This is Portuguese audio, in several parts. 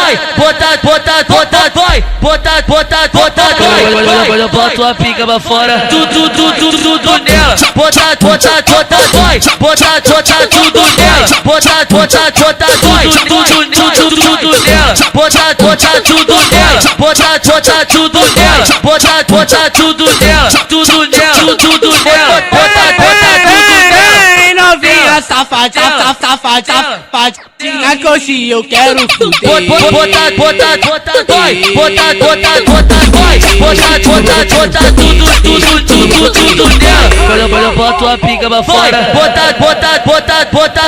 vai, bota, bota, bota, vai, bota, bota, bota, vai. Quando eu boto a pica pra fora, Tudo nela, bota, bota, bota, vai, bota, bota, tudo nela, bota, bota, bota, vai, tudo nela, bota, bota, tudo nela, bota, bota, tudo nela, bota, bota, tudo nela, tudo nela, tudo nela, bota, bota, tudo nela. Novinha safadinha, safadinha, coxinha, eu quero fuder. Bota, bota, bota, vai, bota, bota, bota, vai, bota, bota, bota, tudo nela. quando eu boto a pica pra Vai, fora, bota, bota, bota, bota,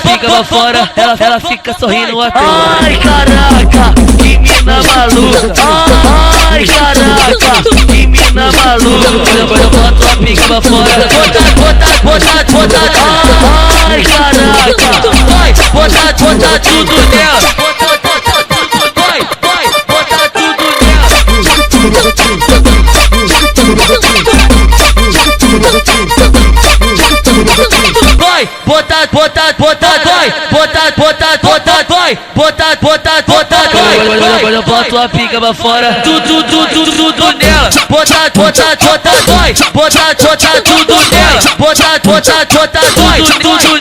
fica pra fora, ela fica sorrindo à toa. Ai, caraca, Que mina maluca, ai, caraca, que mina maluca. Quando eu boto a pica pra fora, bota, bota, bota, bota, ai, caraca, vai, bota, bota, tudo nela, bota, bota, tudo, vai, bota tudo nela. Vai, bota, bota, bota, vai, bota, bota, bota, vai, bota, bota, bota, vai. quando eu boto a pica pra fora, Tudo nela, bota, bota, bota, vai, bota, bota, tudo nela, bota, bota, bota, vai, tudo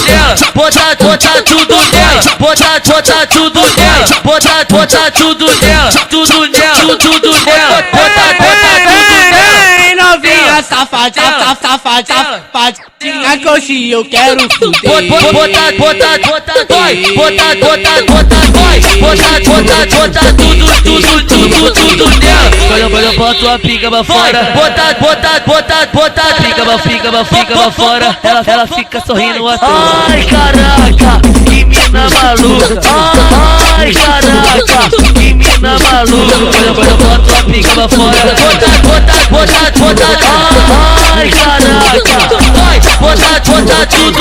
nela, bota, bota, tudo nela, bota, bota, tudo nela, bota, bota, tudo nela, tudo nela, tudo nela, bota, bota, tudo nela. Novinha safadinha, safadinha, coxinha, eu quero fuder. Bota, bota, bota, vai, bota, bota, bota, vai, bota, bota, bota, tudo nela. quando eu boto a pica pra Vai, fora, bota, bota, bota, bota, fica pra fora, ela fica sorrindo à toa. ai, caraca, Que mina maluca, ai, caraca, que mina maluca. Quando eu boto a pica pra fora, bota, bota, bota, bota, ai, caraca, vai, bota, bota, tudo